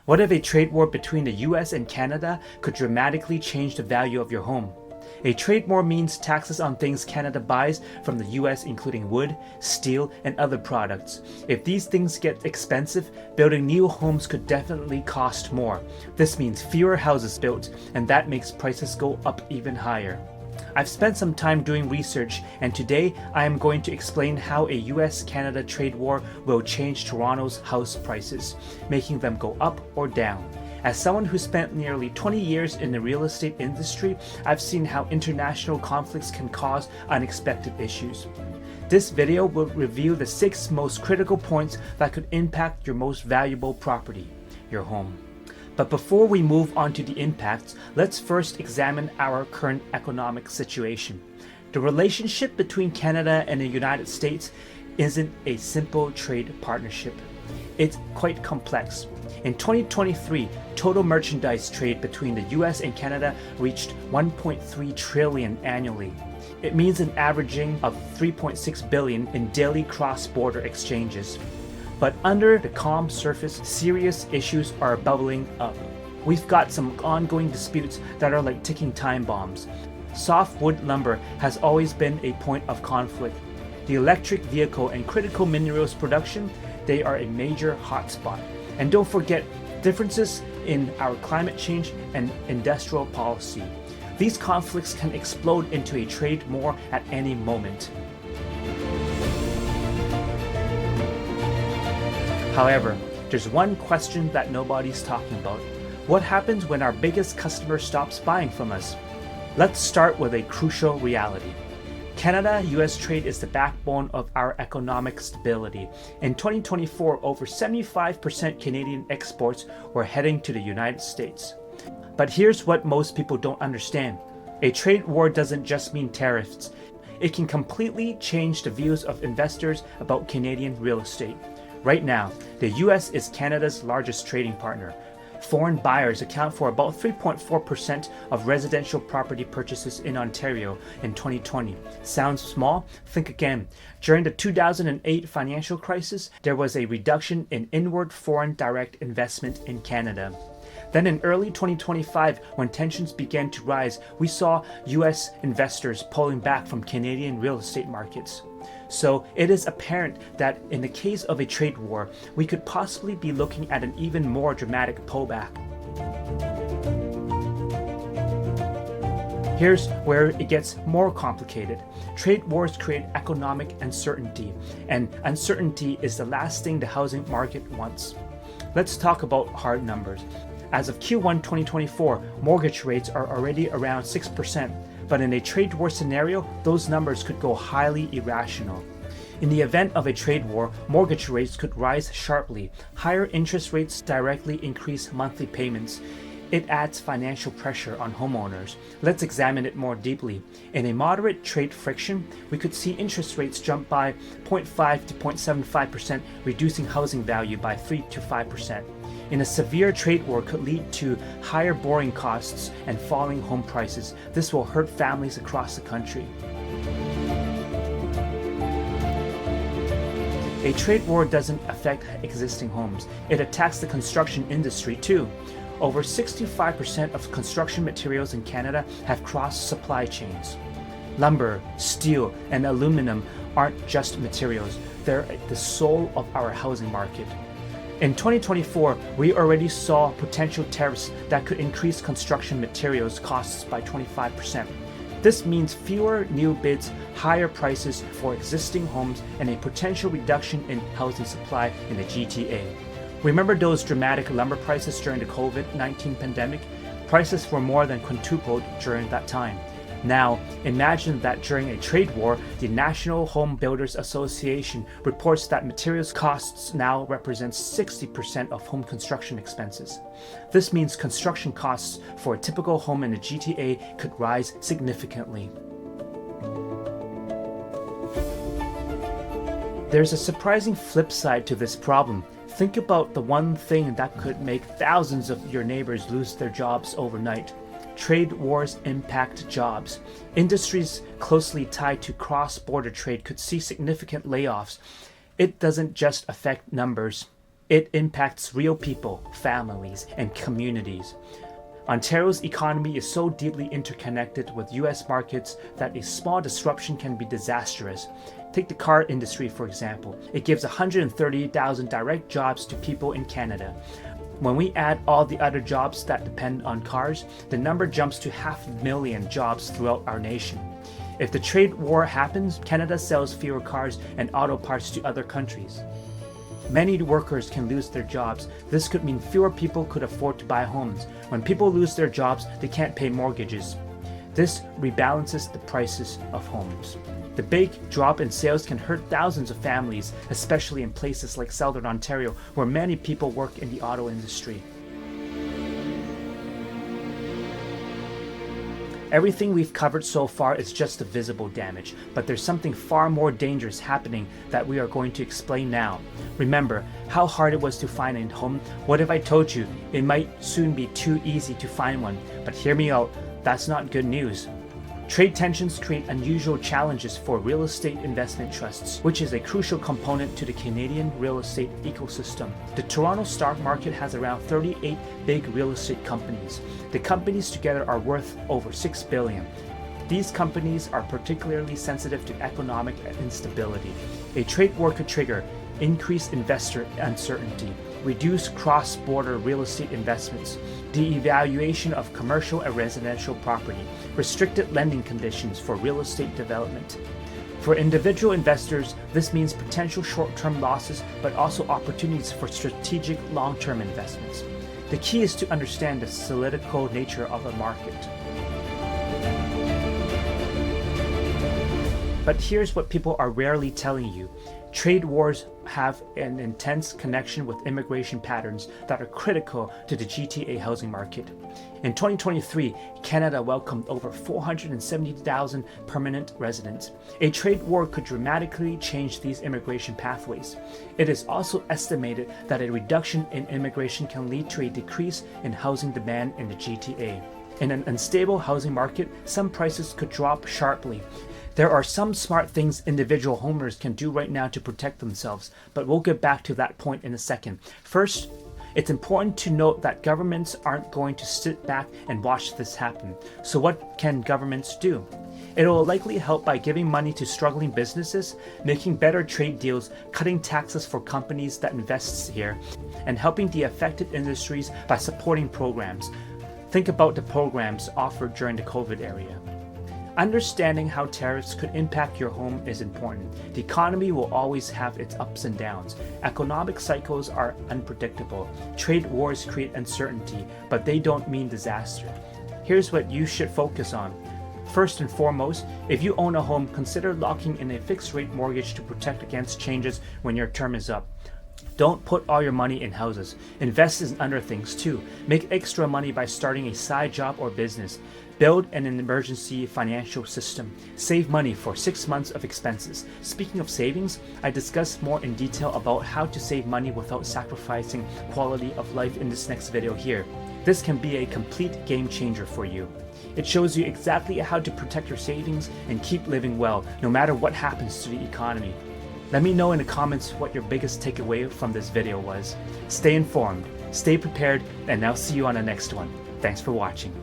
What if a trade war between the US and Canada could dramatically change the value of your home? A trade war means taxes on things Canada buys from the US, including wood, steel, and other products. If these things get expensive, building new homes could definitely cost more. This means fewer houses built, and that makes prices go up even higher. I've spent some time doing research, and today I am going to explain how a US-Canada trade war will change Toronto's house prices, making them go up or down. As someone who spent nearly 20 years in the real estate industry, I've seen how international conflicts can cause unexpected issues. This video will review the 6 most critical points that could impact your most valuable property, your home. But before we move on to the impacts, let's first examine our current economic situation. The relationship between Canada and the United States isn't a simple trade partnership. It's quite complex. In 2023, total merchandise trade between the US and Canada reached $1.3 trillion annually. It means an averaging of $3.6 billion in daily cross-border exchanges. But under the calm surface, serious issues are bubbling up. We've got some ongoing disputes that are like ticking time bombs. Softwood lumber has always been a point of conflict. The electric vehicle and critical minerals production, they are a major hotspot. And don't forget differences in our climate change and industrial policy. These conflicts can explode into a trade war at any moment. However, there's one question that nobody's talking about. What happens when our biggest customer stops buying from us? Let's start with a crucial reality. Canada-US trade is the backbone of our economic stability. In 2024, over 75% Canadian exports were heading to the United States. But here's what most people don't understand. A trade war doesn't just mean tariffs. It can completely change the views of investors about Canadian real estate. Right now, the US is Canada's largest trading partner. Foreign buyers account for about 3.4% of residential property purchases in Ontario in 2020. Sounds small? Think again. During the 2008 financial crisis, there was a reduction in inward foreign direct investment in Canada. Then in early 2025, when tensions began to rise, we saw US investors pulling back from Canadian real estate markets. So it is apparent that in the case of a trade war, we could possibly be looking at an even more dramatic pullback. Here's where it gets more complicated. Trade wars create economic uncertainty, and uncertainty is the last thing the housing market wants. Let's talk about hard numbers. As of Q1 2024, mortgage rates are already around 6%. But in a trade war scenario, those numbers could go highly irrational. In the event of a trade war, mortgage rates could rise sharply. Higher interest rates directly increase monthly payments. It adds financial pressure on homeowners. Let's examine it more deeply. In a moderate trade friction, we could see interest rates jump by 0.5 to 0.75%, reducing housing value by 3 to 5%. In a severe trade war could lead to higher borrowing costs and falling home prices. This will hurt families across the country. A trade war doesn't affect existing homes. It attacks the construction industry too. Over 65% of construction materials in Canada have crossed supply chains. Lumber, steel, and aluminum aren't just materials. They're the soul of our housing market. In 2024, we already saw potential tariffs that could increase construction materials costs by 25%. This means fewer new bids, higher prices for existing homes, and a potential reduction in housing supply in the GTA. Remember those dramatic lumber prices during the COVID-19 pandemic? Prices were more than quintupled during that time. Now, imagine that during a trade war, the National Home Builders Association reports that materials costs now represent 60% of home construction expenses. This means construction costs for a typical home in the GTA could rise significantly. There's a surprising flip side to this problem. Think about the one thing that could make thousands of your neighbors lose their jobs overnight. Trade wars impact jobs. Industries closely tied to cross-border trade could see significant layoffs. It doesn't just affect numbers. It impacts real people, families, and communities. Ontario's economy is so deeply interconnected with US markets that a small disruption can be disastrous. Take the car industry, for example. It gives 138,000 direct jobs to people in Canada. When we add all the other jobs that depend on cars, the number jumps to 500,000 jobs throughout our nation. If the trade war happens, Canada sells fewer cars and auto parts to other countries. Many workers can lose their jobs. This could mean fewer people could afford to buy homes. When people lose their jobs, they can't pay mortgages. This rebalances the prices of homes. The big drop in sales can hurt thousands of families, especially in places like Southern Ontario, where many people work in the auto industry. Everything we've covered so far is just the visible damage, but there's something far more dangerous happening that we are going to explain now. Remember how hard it was to find a home? What if I told you it might soon be too easy to find one? But hear me out, that's not good news. Trade tensions create unusual challenges for real estate investment trusts, which is a crucial component to the Canadian real estate ecosystem. The Toronto stock market has around 38 big real estate companies. The companies together are worth over $6 billion. These companies are particularly sensitive to economic instability. A trade war could trigger increased investor uncertainty, reduce cross-border real estate investments, the evaluation of commercial and residential property, restricted lending conditions for real estate development. For individual investors, this means potential short-term losses, but also opportunities for strategic long-term investments. The key is to understand the cyclical nature of a market. But here's what people are rarely telling you. Trade wars have an intense connection with immigration patterns that are critical to the GTA housing market. In 2023, Canada welcomed over 470,000 permanent residents. A trade war could dramatically change these immigration pathways. It is also estimated that a reduction in immigration can lead to a decrease in housing demand in the GTA. In an unstable housing market, some prices could drop sharply. There are some smart things individual homeowners can do right now to protect themselves, but we'll get back to that point in a second. First, it's important to note that governments aren't going to sit back and watch this happen. So what can governments do? It will likely help by giving money to struggling businesses, making better trade deals, cutting taxes for companies that invest here, and helping the affected industries by supporting programs. Think about the programs offered during the COVID era. Understanding how tariffs could impact your home is important. The economy will always have its ups and downs. Economic cycles are unpredictable. Trade wars create uncertainty, but they don't mean disaster. Here's what you should focus on. First and foremost, if you own a home, consider locking in a fixed-rate mortgage to protect against changes when your term is up. Don't put all your money in houses. Invest in other things too. Make extra money by starting a side job or business. Build an emergency financial system. Save money for 6 months of expenses. Speaking of savings, I discuss more in detail about how to save money without sacrificing quality of life in this next video here. This can be a complete game changer for you. It shows you exactly how to protect your savings and keep living well, no matter what happens to the economy. Let me know in the comments what your biggest takeaway from this video was. Stay informed, stay prepared, and I'll see you on the next one. Thanks for watching.